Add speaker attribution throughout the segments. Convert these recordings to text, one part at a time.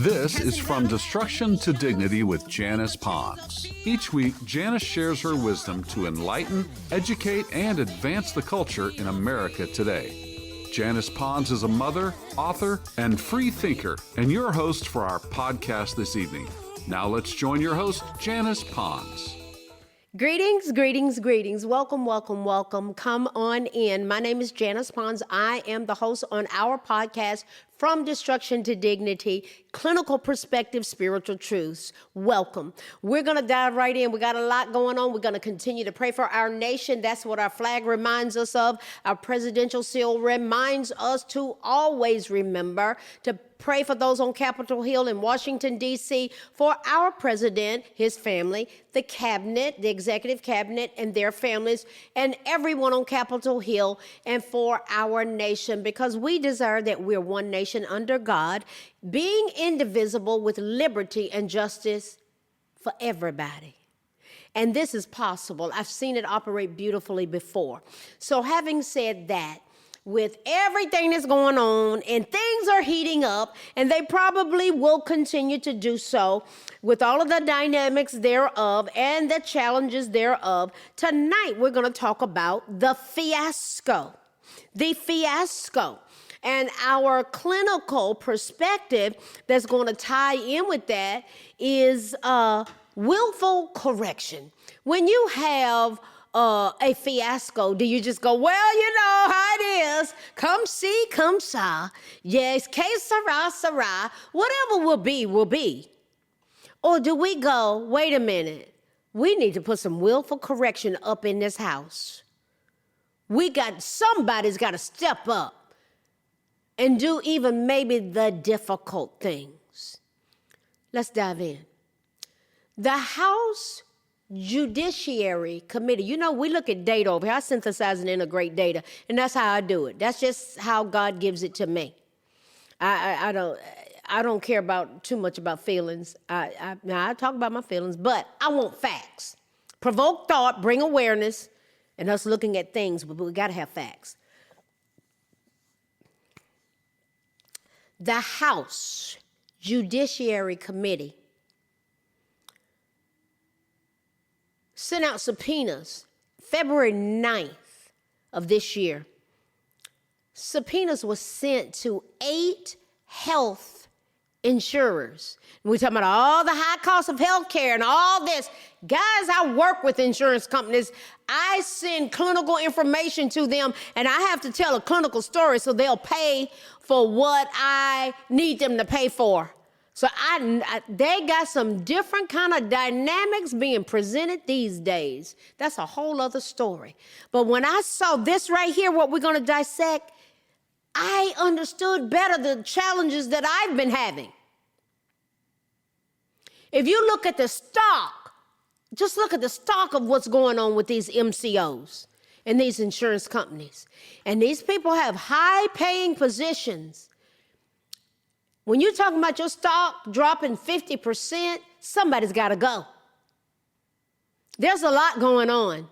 Speaker 1: This is From Destruction to Dignity with Janice Pons. Each week, Janice shares her wisdom to enlighten, educate, and advance the culture in America today. Janice Pons is a mother, author, and free thinker, and your host for our podcast this evening. Now let's join your host, Janice Pons.
Speaker 2: Greetings, greetings, greetings. Welcome, welcome, welcome. Come on in. My name is Janice Pons. I am the host on our podcast, From Destruction to Dignity, Clinical Perspective, Spiritual Truths. Welcome. We're going to dive right in. We got a lot going on. We're going to continue to pray for our nation. That's what our flag reminds us of. Our presidential seal reminds us to always remember to pray for those on Capitol Hill in Washington, D.C., for our president, his family, the cabinet, the executive cabinet, and their families, and everyone on Capitol Hill, and for our nation, because we desire that we're one nation under God, being indivisible with liberty and justice for everybody. And this is possible. I've seen it operate beautifully before. So having said that, with everything that's going on and things are heating up, and they probably will continue to do so with all of the dynamics thereof and the challenges thereof, tonight we're going to talk about the fiasco. The fiasco. And our clinical perspective that's going to tie in with that is willful correction. When you have a fiasco, do you just go, well, you know how it is, come see, come saw, yes, que sera, sera, whatever will be, will be? Or do we go, wait a minute, we need to put some willful correction up in this house. Somebody's got to step up and do even maybe the difficult things. Let's dive in. The House Judiciary Committee. You know, we look at data over here. I synthesize and integrate data, and that's how I do it. That's just how God gives it to me. I don't care about too much about feelings. Now I talk about my feelings, but I want facts. Provoke thought, bring awareness, and us looking at things, but we got to have facts. The House Judiciary Committee sent out subpoenas February 9th of this year. Subpoenas were sent to 8 health insurers. We're talking about all the high cost of health care and all this. Guys, I work with insurance companies. I send clinical information to them, and I have to tell a clinical story so they'll pay for what I need them to pay for. So they got some different kind of dynamics being presented these days. That's a whole other story. But when I saw this right here, what we're going to dissect, I understood better the challenges that I've been having. If you look at the stock, just look at the stock of what's going on with these MCOs and these insurance companies. And these people have high-paying positions. When you're talking about your stock dropping 50%, somebody's got to go. There's a lot going on.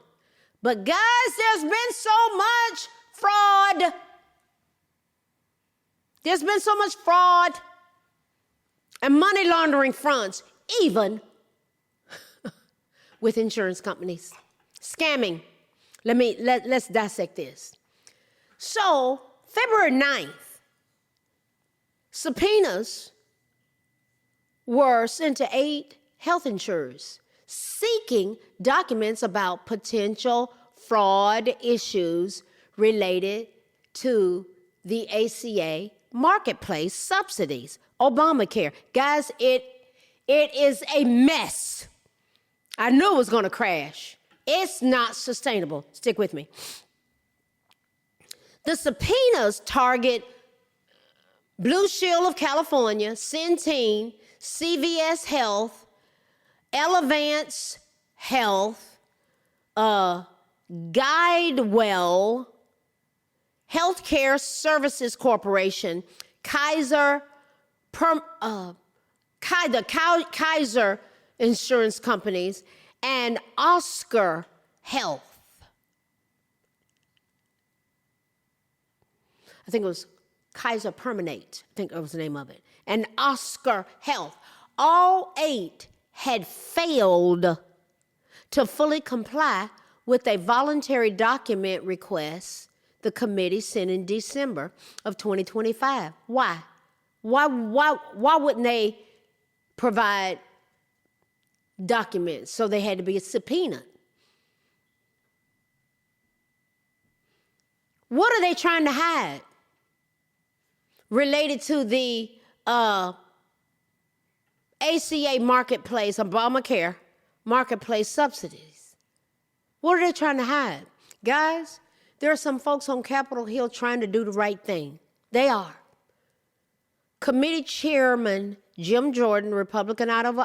Speaker 2: But guys, there's been so much fraud. There's been so much fraud and money laundering fronts, even with insurance companies. Scamming. Let's dissect this. So, February 9th, subpoenas were sent to 8 health insurers seeking documents about potential fraud issues related to the ACA marketplace subsidies, Obamacare. Guys, it is a mess. I knew it was going to crash. It's not sustainable. Stick with me. The subpoenas target Blue Shield of California, Centene, CVS Health, Elevance Health, GuideWell, Healthcare Services Corporation, Kaiser Insurance Companies, and Oscar Health. I think it was Kaiser Permanente, I think that was the name of it. and Oscar Health. All 8 had failed to fully comply with a voluntary document request the committee sent in December of 2025. Why? Why wouldn't they provide documents? So they had to be subpoenaed. What are they trying to hide related to the ACA marketplace, Obamacare marketplace subsidies? What are they trying to hide? Guys, there are some folks on Capitol Hill trying to do the right thing. They are. Committee Chairman Jim Jordan, Republican out of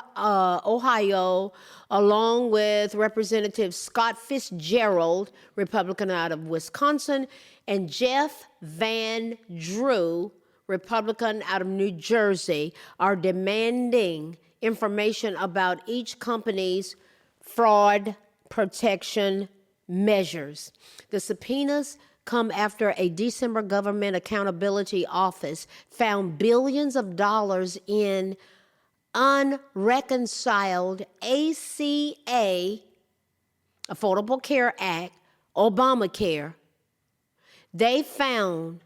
Speaker 2: Ohio, along with Representative Scott Fitzgerald, Republican out of Wisconsin, and Jeff Van Drew, Republican out of New Jersey, are demanding information about each company's fraud protection measures. The subpoenas come after a December Government Accountability Office found billions of dollars in unreconciled ACA, Affordable Care Act, Obamacare. They found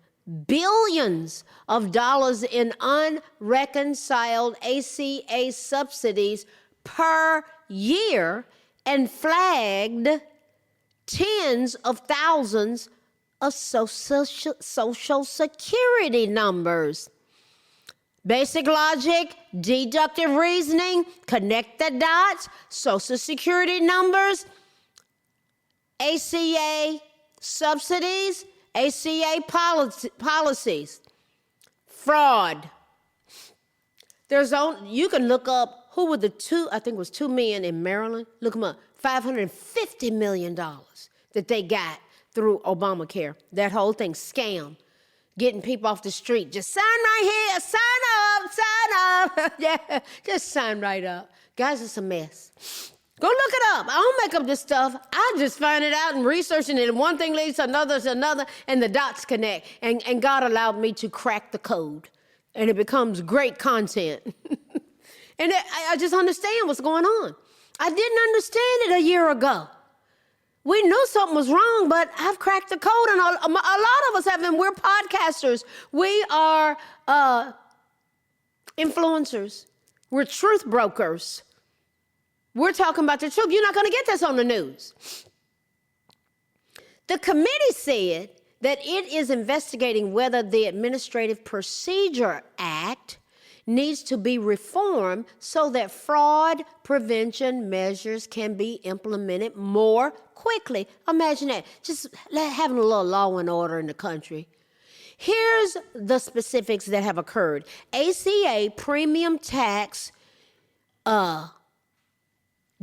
Speaker 2: billions of dollars in unreconciled ACA subsidies per year and flagged tens of thousands of social security numbers. Basic logic, deductive reasoning, connect the dots, social security numbers, ACA subsidies, ACA policies, fraud. You can look up who were the two, I think it was 2 men in Maryland, look them up, $550 million that they got through Obamacare. That whole thing, scam. Getting people off the street. Just sign right here. Sign up. Yeah, just sign right up. Guys, it's a mess. Go look it up. I don't make up this stuff. I just find it out and researching it. And one thing leads to another, and the dots connect. And God allowed me to crack the code. And it becomes great content. And I just understand what's going on. I didn't understand it a year ago. We knew something was wrong, but I've cracked the code, and a lot of us have been. We're podcasters. We are influencers. We're truth brokers. We're talking about the truth. You're not going to get this on the news. The committee said that it is investigating whether the Administrative Procedure Act needs to be reformed so that fraud prevention measures can be implemented more quickly. Imagine that. Just having a little law and order in the country. Here's the specifics that have occurred. ACA premium tax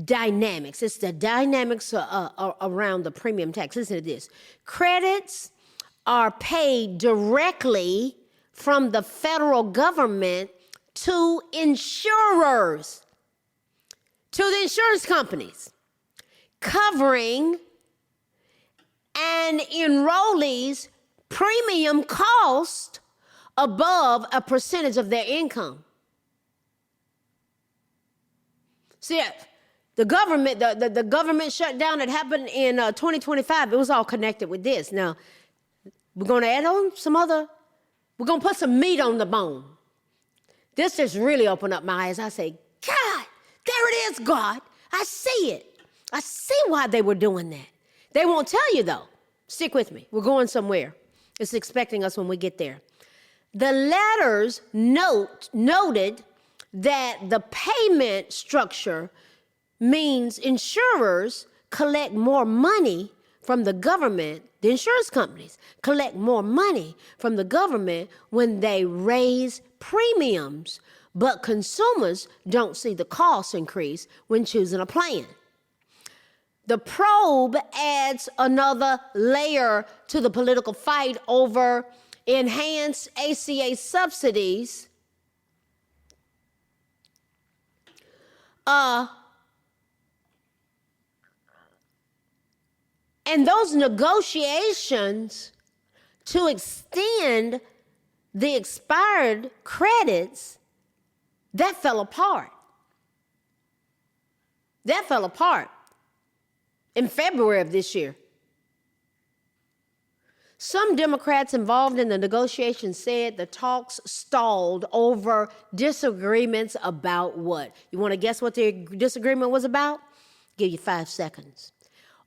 Speaker 2: dynamics. It's the dynamics around the premium tax. Listen to this. Credits are paid directly from the federal government to insurers, to the insurance companies, covering an enrollee's premium cost above a percentage of their income. See, the government, the government shutdown that happened in 2025, it was all connected with this. Now, we're going to add on we're going to put some meat on the bone. This just really opened up my eyes. I say, God, there it is, God. I see it. I see why they were doing that. They won't tell you, though. Stick with me. We're going somewhere. It's expecting us when we get there. The letters noted that the payment structure means insurers collect more money from the government. The insurance companies collect more money from the government when they raise premiums, but consumers don't see the cost increase when choosing a plan. The probe adds another layer to the political fight over enhanced ACA subsidies. And those negotiations to extend the expired credits That fell apart. That fell apart in February of this year. Some Democrats involved in the negotiations said the talks stalled over disagreements about what? You want to guess what the disagreement was about? Give you 5 seconds.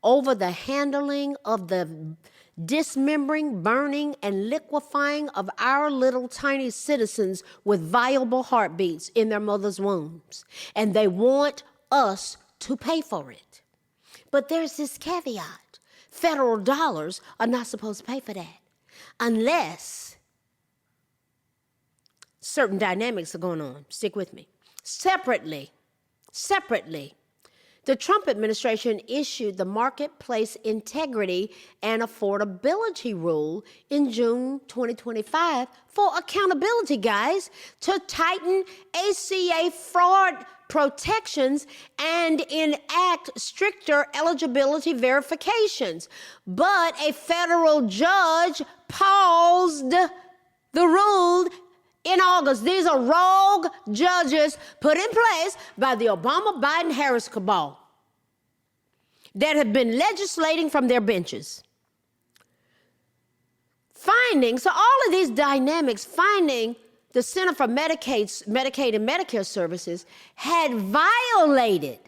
Speaker 2: Over the handling of the dismembering, burning, and liquefying of our little tiny citizens with viable heartbeats in their mother's wombs. And they want us to pay for it. But there's this caveat. Federal dollars are not supposed to pay for that unless certain dynamics are going on. Stick with me. Separately, the Trump administration issued the Marketplace Integrity and Affordability Rule in June 2025 for accountability, guys, to tighten ACA fraud protections and enact stricter eligibility verifications. But a federal judge paused the rule in August. These are rogue judges put in place by the Obama-Biden-Harris cabal that have been legislating from their benches. So all of these dynamics, finding the Center for Medicaid and Medicare Services had violated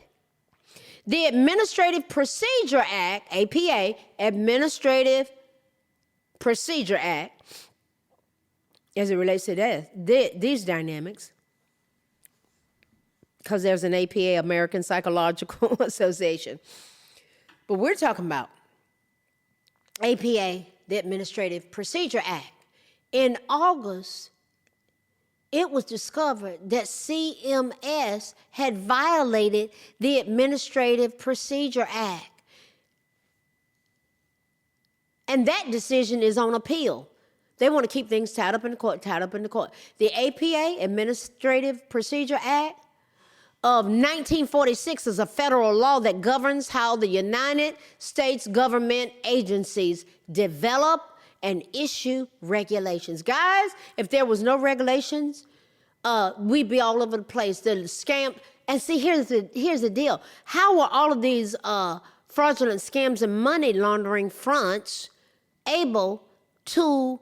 Speaker 2: the Administrative Procedure Act, APA, Administrative Procedure Act, as it relates to these dynamics, because there's an APA, American Psychological Association. But we're talking about APA, the Administrative Procedure Act. In August, it was discovered that CMS had violated the Administrative Procedure Act. And that decision is on appeal. They want to keep things tied up in the court. The APA, Administrative Procedure Act of 1946, is a federal law that governs how the United States government agencies develop and issue regulations. Guys, if there was no regulations, we'd be all over the place. The scam. And see, here's the deal. How are all of these fraudulent scams and money laundering fronts able to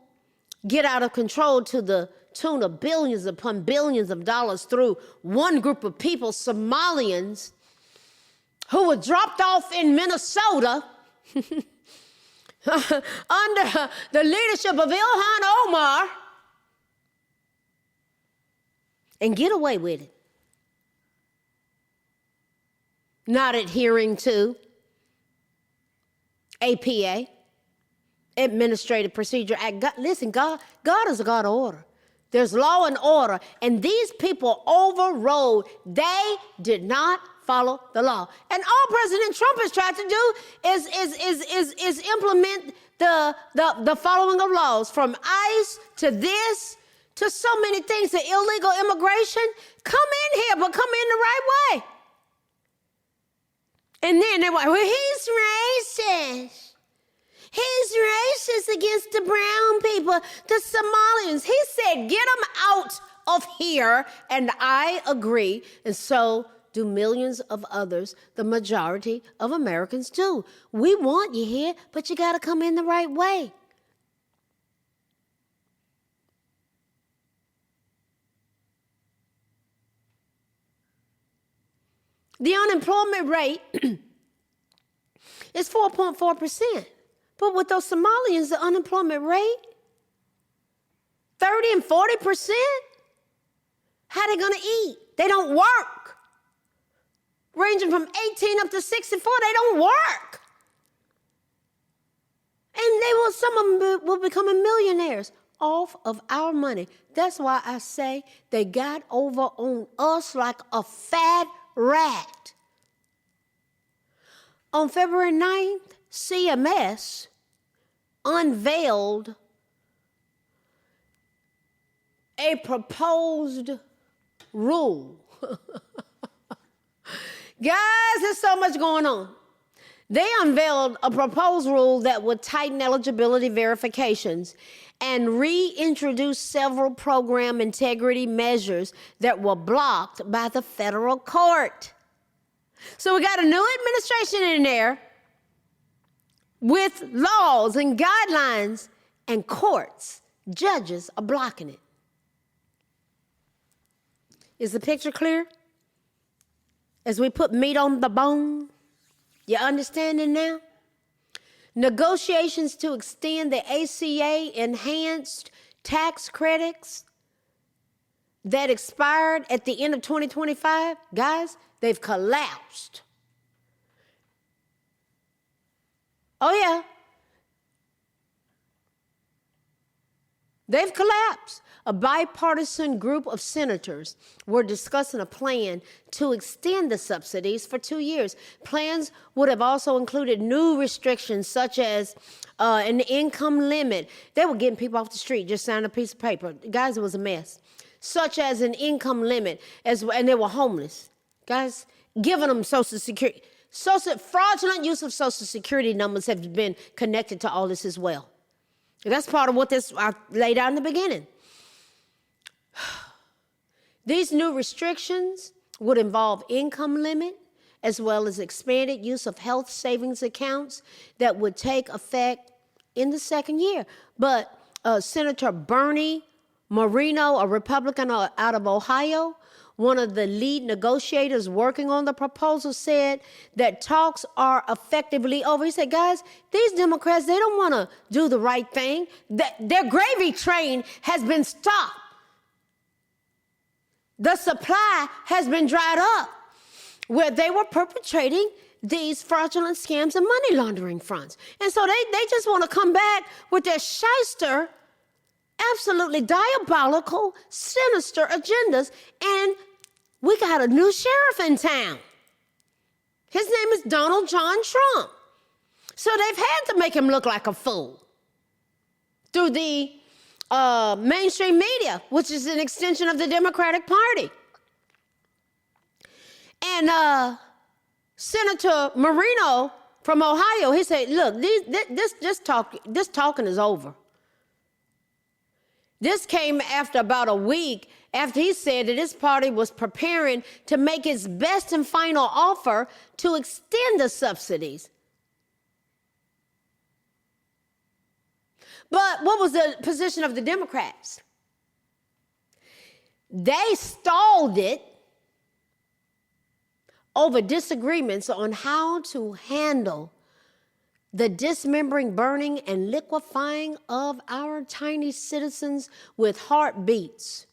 Speaker 2: get out of control to the tune of billions upon billions of dollars through one group of people, Somalians, who were dropped off in Minnesota under the leadership of Ilhan Omar, and get away with it? Not adhering to APA, Administrative Procedure Act. God, listen, God is a God of order. There's law and order, and these people overrode. They did not follow the law. And all President Trump has tried to do is implement the following of laws, from ICE to this to so many things, to illegal immigration. Come in here, but come in the right way. And then they're like, well, he's racist. He's racist against the brown people, the Somalians. He said, get them out of here. And I agree. And so do millions of others. The majority of Americans do. We want you here, but you got to come in the right way. The unemployment rate is 4.4%. But with those Somalians, the unemployment rate, 30 and 40%, how they gonna eat? They don't work. Ranging from 18 up to 64, they don't work. And some of them will become millionaires off of our money. That's why I say they got over on us like a fat rat. On February 9th, CMS unveiled a proposed rule. Guys, there's so much going on. They unveiled a proposed rule that would tighten eligibility verifications and reintroduce several program integrity measures that were blocked by the federal court. So we got a new administration in there with laws and guidelines, and courts, judges are blocking it. Is the picture clear? As we put meat on the bone, you understanding now? Negotiations to extend the ACA enhanced tax credits that expired at the end of 2025, guys, they've collapsed. Oh, yeah. They've collapsed. A bipartisan group of senators were discussing a plan to extend the subsidies for 2 years. Plans would have also included new restrictions such as an income limit. They were getting people off the street, just signing a piece of paper. Guys, it was a mess. Such as an income limit, and they were homeless. Guys, giving them Social Security. Fraudulent use of Social Security numbers have been connected to all this as well. That's part of what I laid out in the beginning. These new restrictions would involve income limit as well as expanded use of health savings accounts that would take effect in the second year. But Senator Bernie Moreno, a Republican out of Ohio, one of the lead negotiators working on the proposal, said that talks are effectively over. He said, guys, these Democrats, they don't want to do the right thing. Their gravy train has been stopped. The supply has been dried up where they were perpetrating these fraudulent scams and money laundering fronts. And so they just want to come back with their shyster, absolutely diabolical, sinister agendas. And we got a new sheriff in town. His name is Donald John Trump. So they've had to make him look like a fool through the mainstream media, which is an extension of the Democratic Party. And Senator Moreno from Ohio, he said, look, this talking is over. This came after about a week after he said that his party was preparing to make its best and final offer to extend the subsidies. But what was the position of the Democrats? They stalled it over disagreements on how to handle the dismembering, burning, and liquefying of our tiny citizens with heartbeats.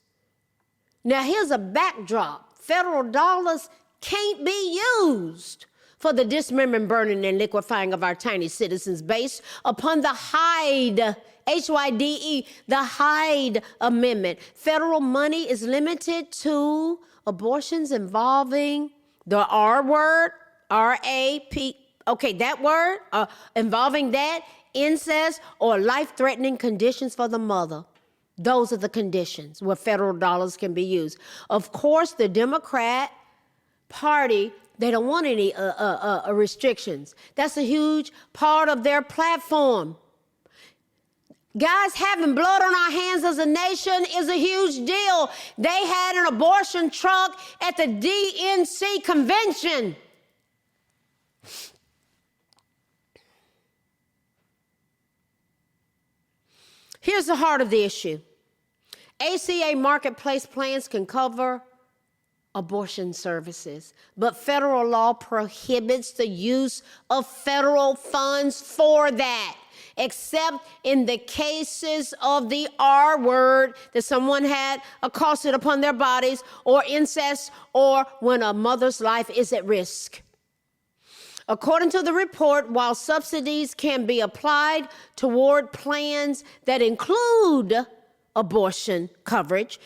Speaker 2: Now, here's a backdrop. Federal dollars can't be used for the dismembering, burning, and liquefying of our tiny citizens based upon the Hyde, H-Y-D-E, the Hyde Amendment. Federal money is limited to abortions involving the R word, R-A-P, okay, that word, involving that, incest, or life-threatening conditions for the mother. Those are the conditions where federal dollars can be used. Of course, the Democrat Party, they don't want any restrictions. That's a huge part of their platform. Guys, having blood on our hands as a nation is a huge deal. They had an abortion truck at the DNC convention. Here's the heart of the issue. ACA marketplace plans can cover abortion services, but federal law prohibits the use of federal funds for that, except in the cases of the R word, that someone had accosted upon their bodies, or incest, or when a mother's life is at risk. According to the report, while subsidies can be applied toward plans that include abortion coverage,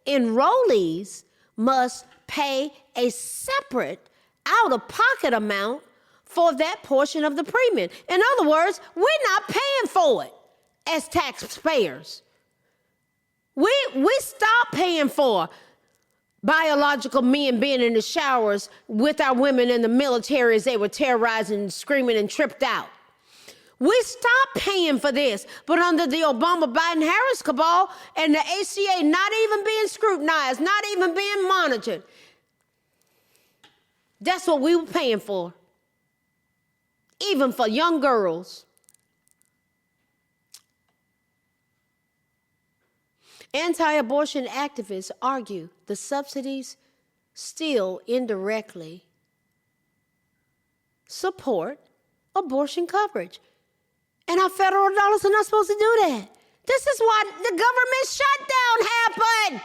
Speaker 2: enrollees must pay a separate out-of-pocket amount for that portion of the premium. In other words, we're not paying for it as taxpayers. We stopped paying for biological men being in the showers with our women in the military as they were terrorizing, screaming, and tripped out. We stopped paying for this, but under the Obama, Biden, Harris cabal and the ACA not even being scrutinized, not even being monitored, that's what we were paying for, even for young girls. Anti-abortion activists argue the subsidies still indirectly support abortion coverage. And our federal dollars are not supposed to do that. This is why the government shutdown happened.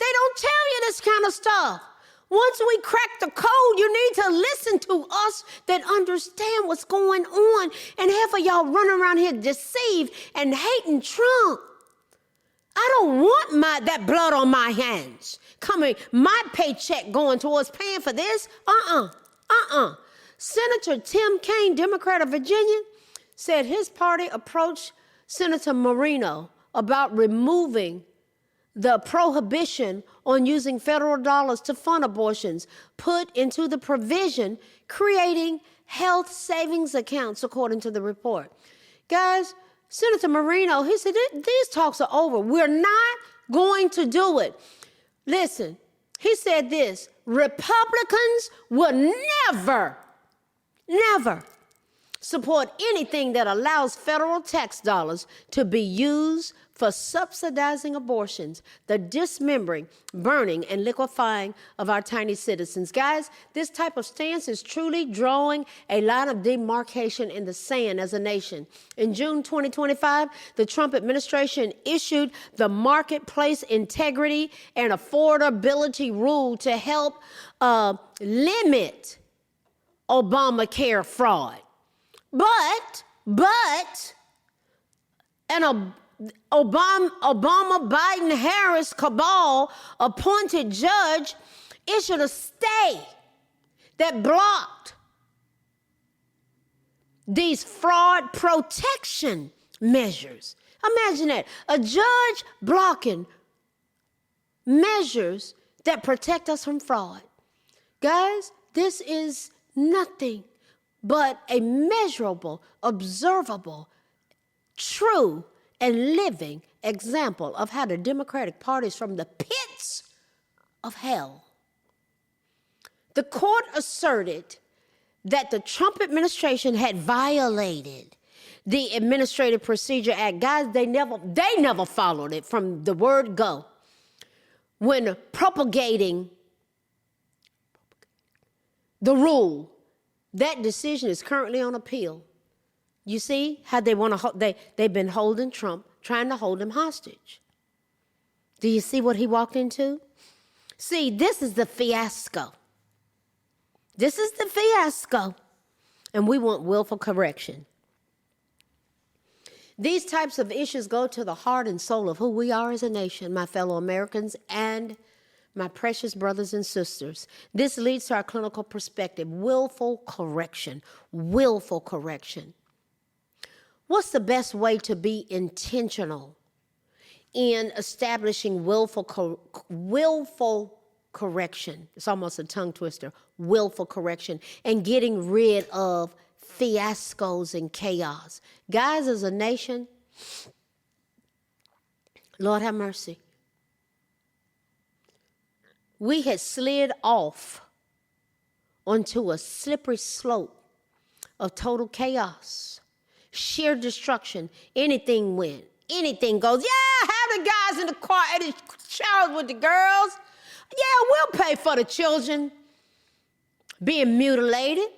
Speaker 2: They don't tell you this kind of stuff. Once we crack the code, you need to listen to us that understand what's going on. And half of y'all running around here deceived and hating Trump. I don't want that blood on my hands. My paycheck going towards paying for this. Senator Tim Kaine, Democrat of Virginia, said his party approached Senator Moreno about removing the prohibition on using federal dollars to fund abortions put into the provision, creating health savings accounts, according to the report. Guys, Senator Moreno, he said, these talks are over. We're not going to do it. Listen, he said this: Republicans will never support anything that allows federal tax dollars to be used for subsidizing abortions, the dismembering, burning, and liquefying of our tiny citizens. Guys, this type of stance is truly drawing a line of demarcation in the sand as a nation. In June 2025, the Trump administration issued the Marketplace Integrity and Affordability Rule to help limit Obamacare fraud. But an Obama-Biden-Harris cabal appointed judge issued a stay that blocked these fraud protection measures. Imagine that, a judge blocking measures that protect us from fraud. Guys, this is nothing but a measurable, observable, true, and living example of how the Democratic Party is from the pits of hell. The court asserted that the Trump administration had violated the Administrative Procedure Act. Guys, they never followed it from the word go. When propagating the rule, that decision is currently on appeal. You see how they've been holding Trump, trying to hold him hostage. Do you see what he walked into? See, this is the fiasco. This is the fiasco. And we want willful correction. These types of issues go to the heart and soul of who we are as a nation, my fellow Americans and my precious brothers and sisters. This leads to our clinical perspective: willful correction. Willful correction. What's the best way to be intentional in establishing willful correction? It's almost a tongue twister. Willful correction, and getting rid of fiascos and chaos. Guys, as a nation, Lord have mercy, we had slid off onto a slippery slope of total chaos, sheer destruction. Anything went, anything goes. Yeah, have the guys in the car at the showers with the girls. Yeah, we'll pay for the children being mutilated.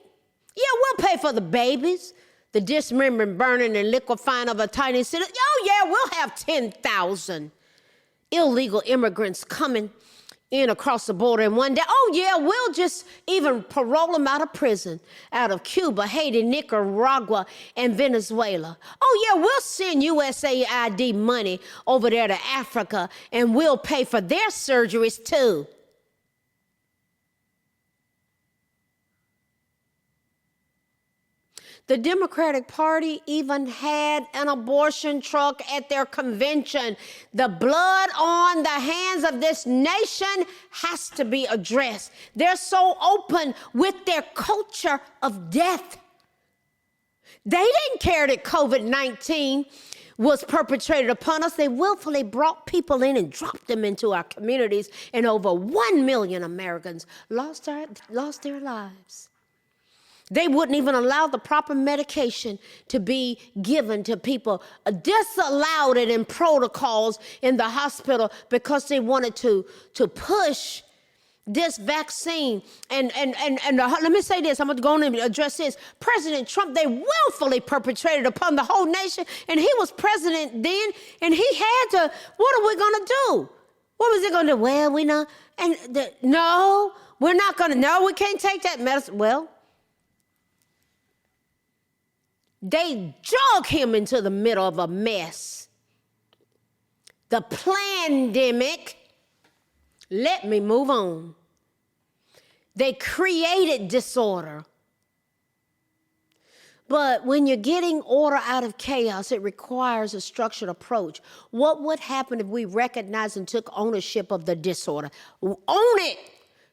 Speaker 2: Yeah, we'll pay for the babies, the dismembering, burning, and liquefying of a tiny city. Oh, yeah, we'll have 10,000 illegal immigrants coming in across the border in one day. Oh, yeah, we'll just even parole them out of prison, out of Cuba, Haiti, Nicaragua, and Venezuela. Oh, yeah, we'll send USAID money over there to Africa, and we'll pay for their surgeries too. The Democratic Party even had an abortion truck at their convention. The blood on the hands of this nation has to be addressed. They're so open with their culture of death. They didn't care that COVID-19 was perpetrated upon us. They willfully brought people in and dropped them into our communities, and over 1 million Americans lost their lives. They wouldn't even allow the proper medication to be given to people, disallowed it in protocols in the hospital because they wanted to push this vaccine. And let me say this, I'm going to go on and address this. President Trump, they willfully perpetrated upon the whole nation, and he was president then, and he had to, what are we going to do? What was he going to do? Well, we know, no, we're not going to, no, we can't take that medicine. Well, they drug him into the middle of a mess. The plandemic. Let me move on. They created disorder. But when you're getting order out of chaos, it requires a structured approach. What would happen if we recognized and took ownership of the disorder? Own it.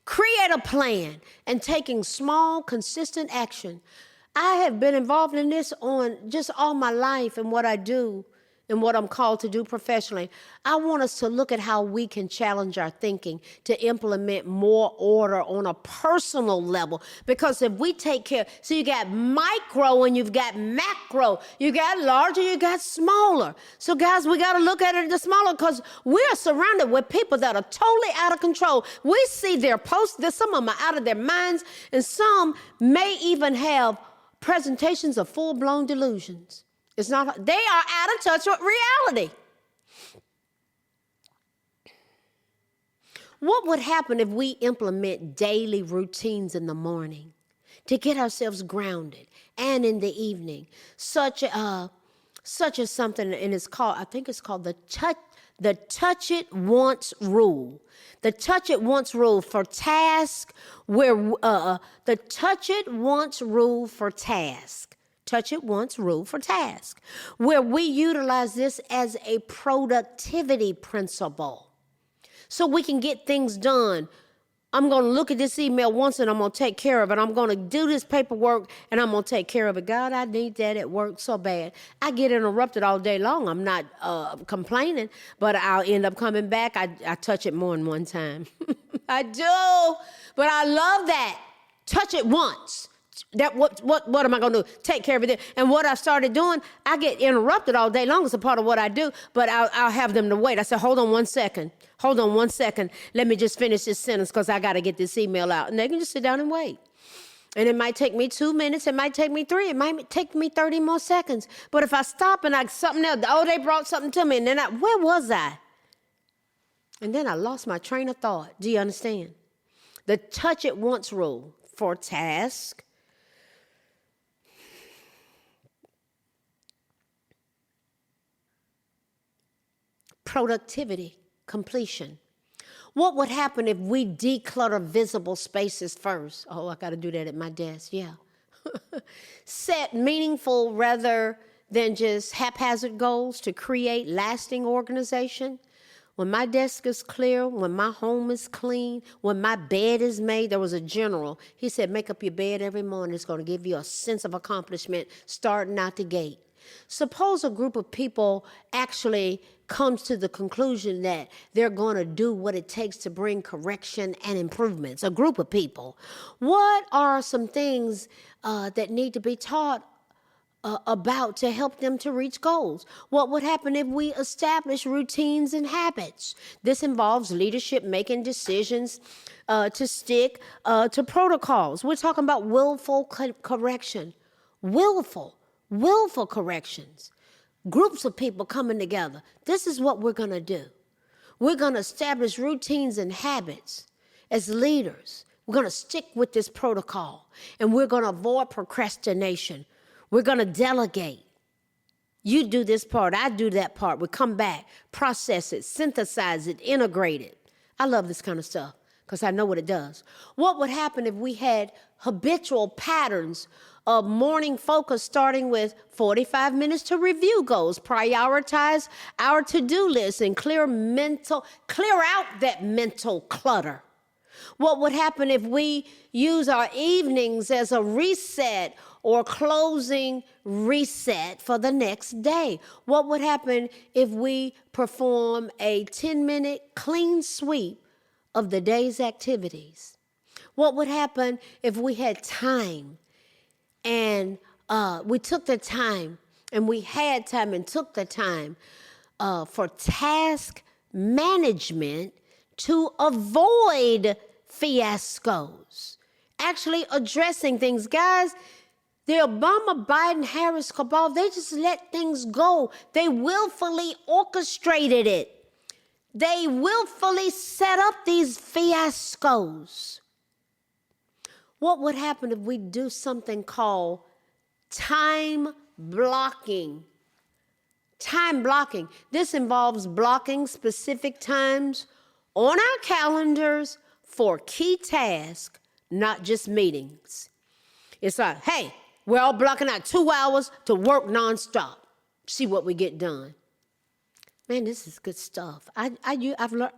Speaker 2: Create a plan and taking small, consistent action. I have been involved in this on just all my life and what I do and what I'm called to do professionally. I want us to look at how we can challenge our thinking to implement more order on a personal level. Because if we take care, so you got micro and you've got macro. You got larger, you got smaller. So guys, we got to look at it the smaller because we're surrounded with people that are totally out of control. We see their posts, some of them are out of their minds, and some may even have presentations of full-blown delusions. It's not, they are out of touch with reality. What would happen if we implement daily routines in the morning to get ourselves grounded, and in the evening, such as something, and it's called, I think it's called the touch it once rule. The touch it once rule for task, where the touch it once rule for task. Touch it once rule for task, where we utilize this as a productivity principle so we can get things done. I'm going to look at this email once and I'm going to take care of it. I'm going to do this paperwork and I'm going to take care of it. God, I need that at work so bad. I get interrupted all day long. I'm not complaining, but I'll end up coming back. I touch it more than one time. I do, but I love that. Touch it once. That what am I going to do? Take care of it. And what I started doing, I get interrupted all day long. It's a part of what I do, but I'll have them to wait. I said, hold on one second. Hold on one second. Let me just finish this sentence because I got to get this email out. And they can just sit down and wait. And it might take me 2 minutes. It might take me 3. It might take me 30 more seconds. But if I stop and something else, they brought something to me. And then where was I? And then I lost my train of thought. Do you understand? The touch it once rule for task. Productivity, completion. What would happen if we declutter visible spaces first? Oh, I got to do that at my desk, yeah. Set meaningful rather than just haphazard goals to create lasting organization. When my desk is clear, when my home is clean, when my bed is made, there was a general. He said, make up your bed every morning. It's going to give you a sense of accomplishment starting out the gate. Suppose a group of people actually comes to the conclusion that they're going to do what it takes to bring correction and improvements. A group of people. What are some things that need to be taught about to help them to reach goals? What would happen if we establish routines and habits? This involves leadership making decisions to stick to protocols. We're talking about willful correction. Willful corrections. Groups of people coming together. This is what we're going to do. We're going to establish routines and habits as leaders. We're going to stick with this protocol, and we're going to avoid procrastination. We're going to delegate. You do this part, I do that part. We come back, process it, synthesize it, integrate it. I love this kind of stuff because I know what it does. What would happen if we had habitual patterns of morning focus, starting with 45 minutes to review goals, prioritize our to-do list, and clear out that mental clutter? What would happen if we use our evenings as a reset or closing reset for the next day? What would happen if we perform a 10-minute clean sweep of the day's activities? What would happen if we had time and we took the time and we had time and took the time for task management to avoid fiascos? Actually addressing things. Guys, the Obama, Biden, Harris cabal, they just let things go. They willfully orchestrated it. They willfully set up these fiascos. What would happen if we do something called time blocking? Time blocking. This involves blocking specific times on our calendars for key tasks, not just meetings. It's like, hey, we're all blocking out 2 hours to work nonstop. See what we get done. Man, this is good stuff. I've learned,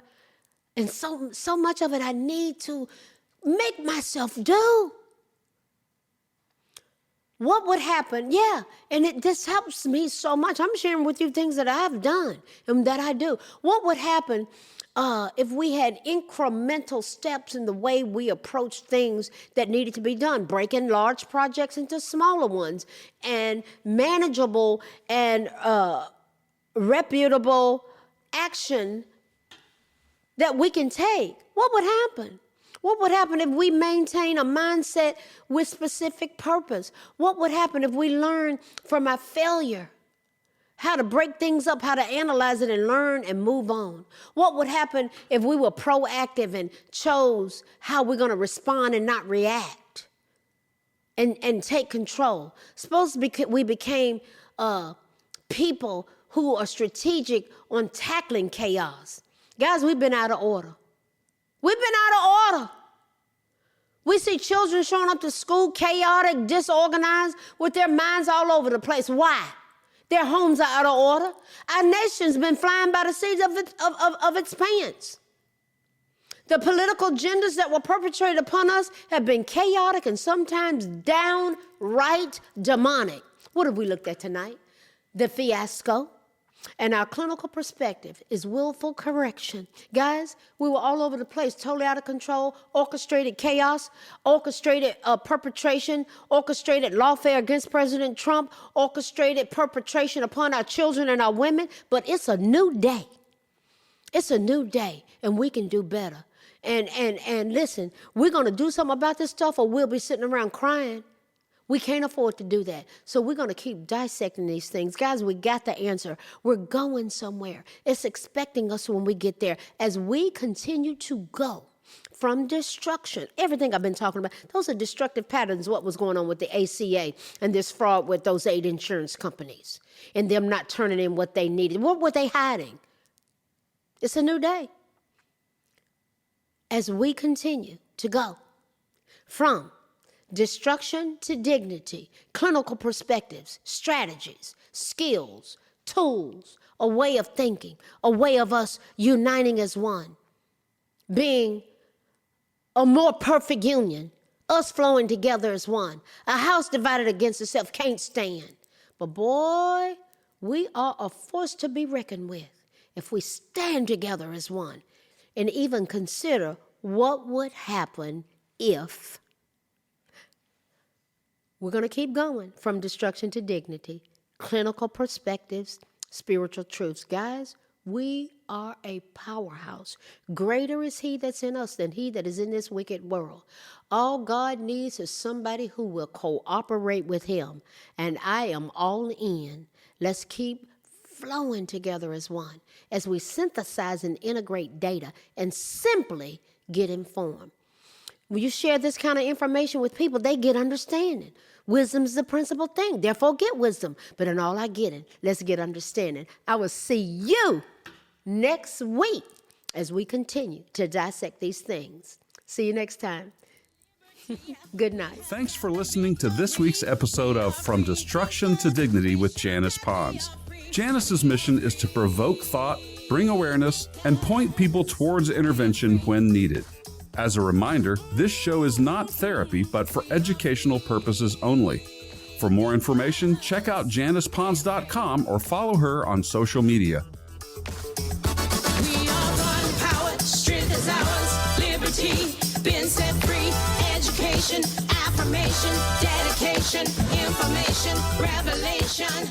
Speaker 2: and so much of it I need to make myself do. What would happen? Yeah, and this helps me so much. I'm sharing with you things that I've done and that I do. What would happen if we had incremental steps in the way we approach things that needed to be done, breaking large projects into smaller ones, and manageable and reputable action that we can take? What would happen? What would happen if we maintain a mindset with specific purpose? What would happen if we learn from our failure how to break things up, how to analyze it and learn and move on? What would happen if we were proactive and chose how we're going to respond and not react and take control? Suppose we became people who are strategic on tackling chaos. Guys, we've been out of order. We've been out of order. We see children showing up to school chaotic, disorganized, with their minds all over the place. Why? Their homes are out of order. Our nation's been flying by the seat of its pants. The political agendas that were perpetrated upon us have been chaotic and sometimes downright demonic. What have we looked at tonight? The fiasco. And our clinical perspective is willful correction. Guys, we were all over the place, totally out of control, orchestrated chaos, orchestrated perpetration, orchestrated lawfare against President Trump, orchestrated perpetration upon our children and our women. But it's a new day. It's a new day, and we can do better. And listen, we're going to do something about this stuff, or we'll be sitting around crying. We can't afford to do that. So we're going to keep dissecting these things. Guys, we got the answer. We're going somewhere. It's expecting us when we get there. As we continue to go from destruction, everything I've been talking about, those are destructive patterns, what was going on with the ACA and this fraud with those 8 insurance companies and them not turning in what they needed. What were they hiding? It's a new day. As we continue to go from destruction to dignity, clinical perspectives, strategies, skills, tools, a way of thinking, a way of us uniting as one, being a more perfect union, us flowing together as one. A house divided against itself can't stand. But boy, we are a force to be reckoned with if we stand together as one and even consider what would happen if. We're going to keep going from destruction to dignity, clinical perspectives, spiritual truths. Guys, we are a powerhouse. Greater is he that's in us than he that is in this wicked world. All God needs is somebody who will cooperate with him. And I am all in. Let's keep flowing together as one as we synthesize and integrate data and simply get informed. When you share this kind of information with people, they get understanding. Wisdom is the principal thing. Therefore, get wisdom. But in all I get it, let's get understanding. I will see you next week as we continue to dissect these things. See you next time. Good night.
Speaker 1: Thanks for listening to this week's episode of From Destruction to Dignity with Janice Pons. Janice's mission is to provoke thought, bring awareness, and point people towards intervention when needed. As a reminder, this show is not therapy, but for educational purposes only. For more information, check out JanicePons.com or follow her on social media.
Speaker 3: We are one power, strength is ours, liberty, been set free, education, affirmation, dedication, information, revelation.